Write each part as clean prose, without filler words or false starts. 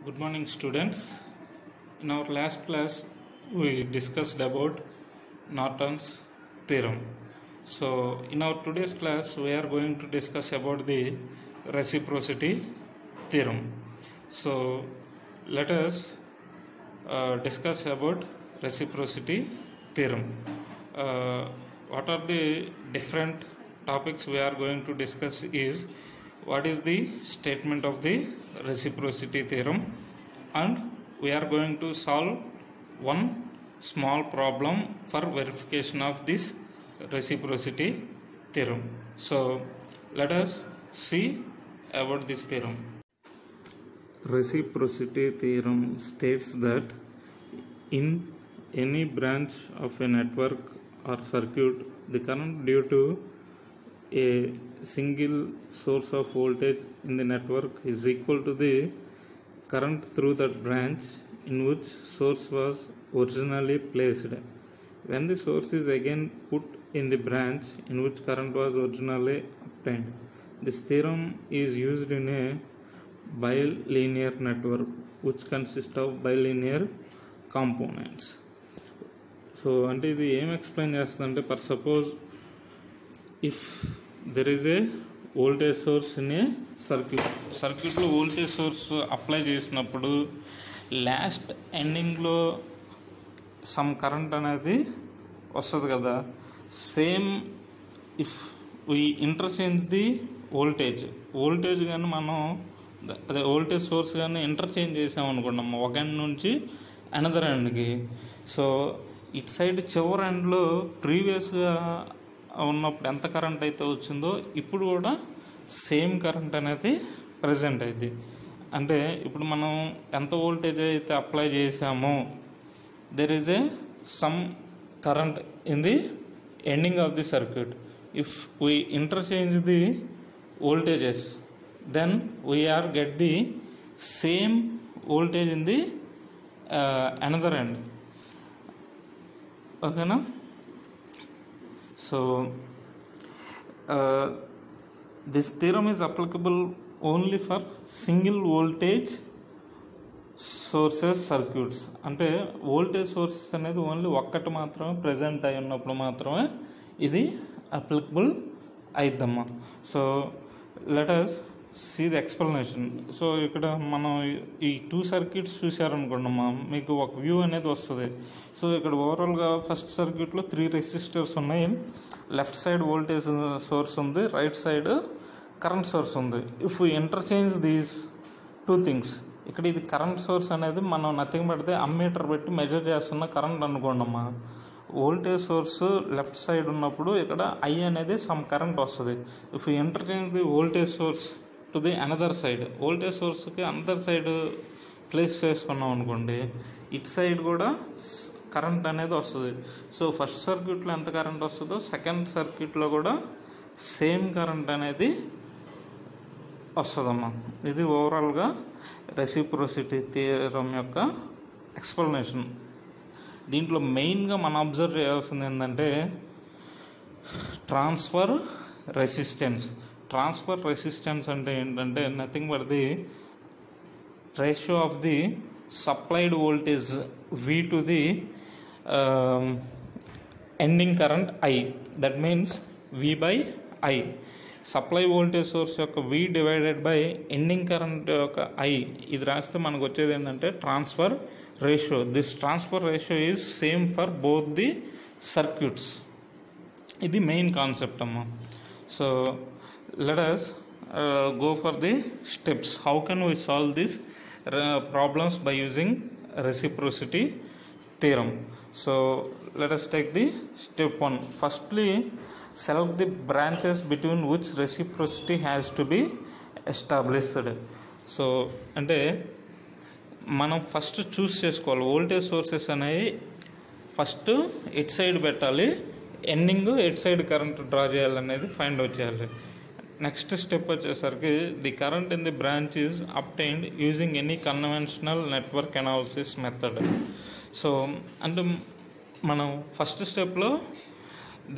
Good morning, students. In our last class, we discussed about Norton's theorem. So, in our today's class, we are going to discuss about the reciprocity theorem. So, let us discuss about reciprocity theorem. What are the different topics we are going to discuss is what is the statement of the reciprocity theorem, and we are going to solve one small problem for verification of this reciprocity theorem. So let us see about this theorem. Reciprocity theorem states that in any branch of a network or circuit, the current due to a single source of voltage in the network is equal to the current through that branch in which source was originally placed when the source is again put in the branch in which current was originally obtained. This theorem is used in a bilinear network which consists of bilinear components. So అంటే ఇది ఏం explain చేస్తుందంటే, for suppose if there is a voltage source in a సర్క్యూట్లో voltage source apply చేసినప్పుడు last ఎండింగ్లో some current అనేది వస్తుంది కదా. Same if we interchange the voltage కానీ మనం అదే వోల్టేజ్ సోర్స్ కానీ ఇంటర్చేంజ్ చేసామనుకున్నాం ఒక ఎండ్ నుంచి అనదర్ ఎండ్కి. సో ఇటు సైడ్ చివరి ఎండ్లో ప్రీవియస్గా ఉన్నప్పుడు ఎంత కరెంట్ అయితే వచ్చిందో ఇప్పుడు కూడా సేమ్ కరెంట్ అనేది ప్రజెంట్ అయింది. అంటే ఇప్పుడు మనం ఎంత వోల్టేజ్ అయితే అప్లై చేసామో there is a some current in the ending of the circuit. If we interchange the voltages then we are get the same voltage in the another end. ఓకేనా? So this theorem is applicable only for single voltage sources circuits. అంటే voltage sources అనేది only ఒక్కటి మాత్రమే present అయి ఉన్నప్పుడు మాత్రమే ఇది applicable అయిద్దమ్మా. So let us see the explanation. So ఇక్కడ మనం ఈ 2 సర్క్యూట్స్ చూసారనుకోండమ్మా, మీకు ఒక వ్యూ అనేది వస్తుంది. సో ఇక్కడ ఓవరాల్గా ఫస్ట్ సర్క్యూట్లో 3 రెసిస్టర్స్ ఉన్నాయి. లెఫ్ట్ సైడ్ వోల్టేజ్ సోర్స్ ఉంది, రైట్ సైడ్ కరెంట్ సోర్స్ ఉంది. If you interchange these 2 things, ఇక్కడ ఇది కరెంట్ సోర్స్ అనేది మనం నథింగ్ పడితే అమ్మీటర్ పెట్టి మెజర్ చేస్తున్న కరెంట్ అనుకోండమ్మా. వోల్టేజ్ సోర్స్ లెఫ్ట్ సైడ్ ఉన్నప్పుడు ఇక్కడ ఐ అనేది సమ్ కరెంట్ వస్తుంది. If you interchange the voltage source to the another side, voltage సోర్స్కి అనదర్ సైడ్ ప్లేస్ చేసుకున్నాం అనుకోండి, ఇటు సైడ్ కూడా కరెంట్ అనేది వస్తుంది. సో ఫస్ట్ సర్క్యూట్లో ఎంత కరెంట్ వస్తుందో సెకండ్ సర్క్యూట్లో కూడా సేమ్ కరెంట్ అనేది వస్తుందమ్మా. ఇది ఓవరాల్గా రెసిప్రోసిటీ థియరం యొక్క ఎక్స్ప్లెనేషన్. దీంట్లో మెయిన్గా మనం అబ్జర్వ్ చేయాల్సింది ఏంటంటే ట్రాన్స్ఫర్ రెసిస్టెన్స్ అంటే ఏంటంటే nothing but the ratio of the supplied voltage V to the ending current I. That means V/I. Supply voltage source యొక్క V divided by ending current యొక్క I. ఇది రాస్తే మనకు వచ్చేది ఏంటంటే transfer ratio. This transfer ratio is same for both the circuits. ఇది main concept అమ్మా. So let us go for the steps. How can we solve these problems by using reciprocity theorem? So let us take the step 1. Firstly, select the branches between which reciprocity has to be established. So అంటే మనం first choose చేసుకోవాలి. Voltage sources అనేవి first ఎట్ side పెట్టాలి, ending ఎట్ side current draw చేయాలనేది find out చేయాలి. Next step వచ్చేసరికి the current in the branch is obtained using any conventional network analysis method. So అంటే మనం ఫస్ట్ స్టెప్లో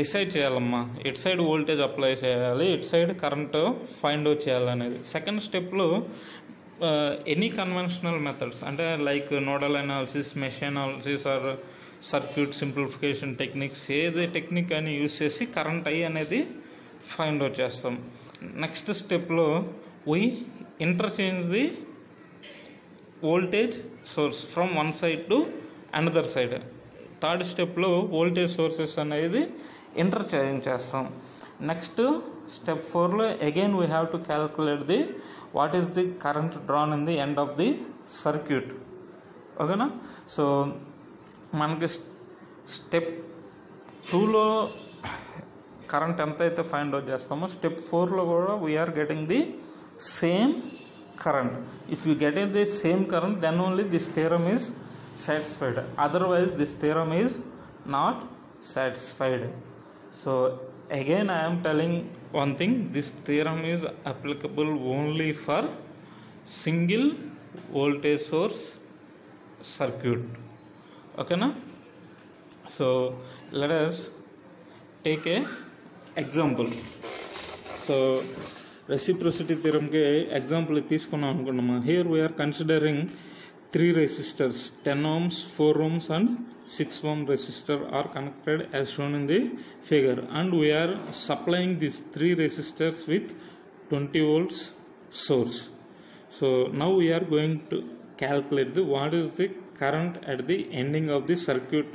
డిసైడ్ చేయాలమ్మా, ఎట్ సైడ్ వోల్టేజ్ అప్లై చేయాలి, ఎట్ సైడ్ కరెంట్ ఫైండ్ అవుట్ చేయాలనేది. సెకండ్ స్టెప్లో any conventional methods అంటే like nodal analysis, mesh analysis or circuit simplification techniques, ఏది టెక్నిక్ అని యూజ్ చేసి కరెంట్ ఐ అనేది ఫైండ్ అవుట్ చేస్తాం. నెక్స్ట్ స్టెప్లో we interchange the voltage source from one side to another side. Third స్టెప్లో voltage sources అనేది interchange చేస్తాం. Next step 4లో again we have to calculate the what is the current drawn in the end of the circuit. ఓకేనా? So మనకి step 2లో current ఎంత అయితే find out చేస్తామో స్టెప్ 4లో కూడా we are getting the same current. If you get the same current, then only this theorem is satisfied. Otherwise this theorem is not satisfied. So again I am telling one thing, this theorem is applicable only for single voltage source circuit. Okay na? So let us take a example. So reciprocity థియరంకి example తీసుకున్నాం అనుకున్నాము. Here we are considering 3 resistors, 10 ohms, 4 ohms and 6 ohm resistor are connected as shown in the figure, and we are supplying these 3 resistors with 20 volts source. So now we are going to calculate the what is the current at the ending of the circuit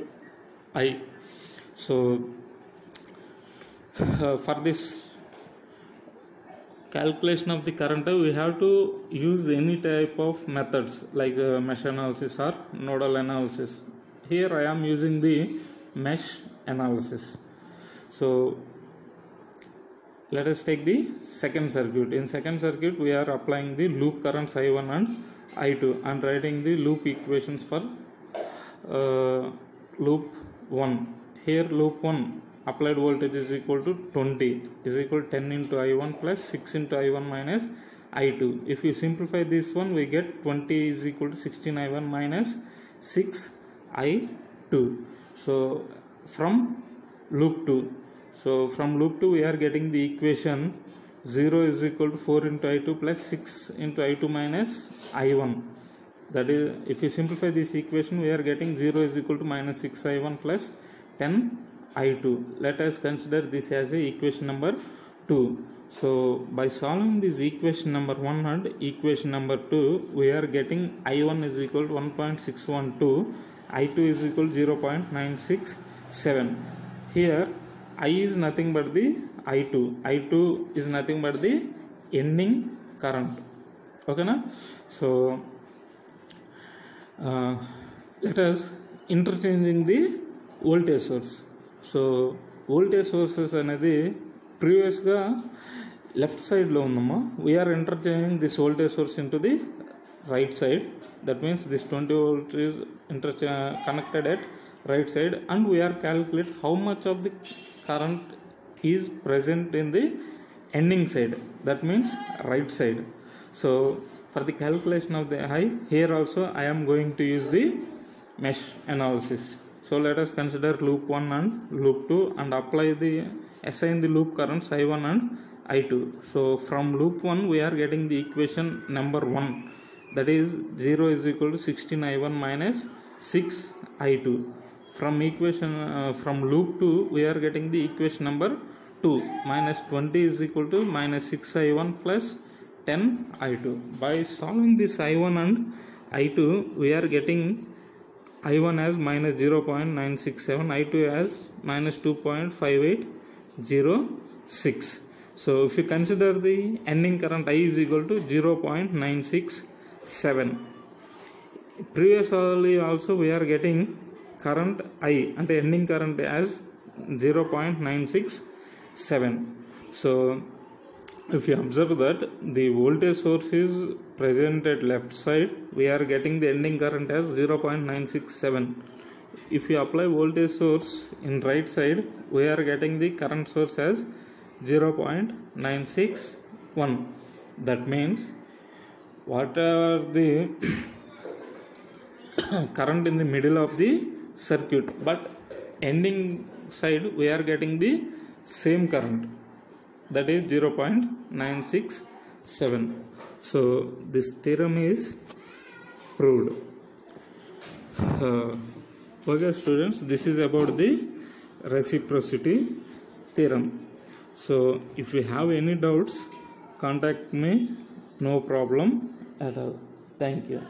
I. So for this calculation of the current we have to use any type of methods like mesh analysis or nodal analysis. Here I am using the mesh analysis. So let us take the second circuit. In second circuit we are applying the loop currents I1 and I2 and writing the loop equations for loop 1. Here loop 1 applied voltage is equal to 20 is equal to 10 into I1 plus 6 into I1 minus I2. If you simplify this one, we get 20 is equal to 16 I1 minus 6 I2. So from loop 2, so from loop 2 we are getting the equation 0 is equal to 4 into I2 plus 6 into I2 minus I1. That is, if you simplify this equation, we are getting 0 is equal to minus 6 I1 plus 10 I2. Let us consider this as a equation number 2. So by solving this equation number 1 and equation number 2, we are getting I1 is equal to 1.612, I2 is equal to 0.967. Here I is nothing but the I2. I2 is nothing but the ending current. Okay na? So let us interchanging the voltage source. So voltage sources అనేది ప్రీవియస్గా left సైడ్లో ఉందమ్మా. We are interchanging this voltage source into the right side. That means this 20 volts is connected at right side, and we are calculate how much of the current is present in the ending side. That means right side. So for the calculation of the I, here also I am going to use the mesh analysis. So let us consider loop 1 and loop 2 and assign the loop currents I1 and I2. So from loop 1 we are getting the equation number 1, that is 0 is equal to 16 I1 minus 6 I2. From loop 2 we are getting the equation number 2, minus 20 is equal to minus 6 I1 plus 10 I2. By solving this I1 and I2, we are getting I1 as minus 0.967, I2 as minus 2.5806. So if you consider the ending current I is equal to 0.967. Previously also we are getting current I and ending current as 0.967. So if you observe that the voltage source is present at left side, we are getting the ending current as 0.967. If you apply voltage source in right side, we are getting the current source as 0.961. That means whatever the current in the middle of the circuit, but ending side we are getting the same current, that is 0.967. So this theorem is proved. Okay students, this is about the reciprocity theorem. So if you have any doubts, contact me, no problem at all. Thank you.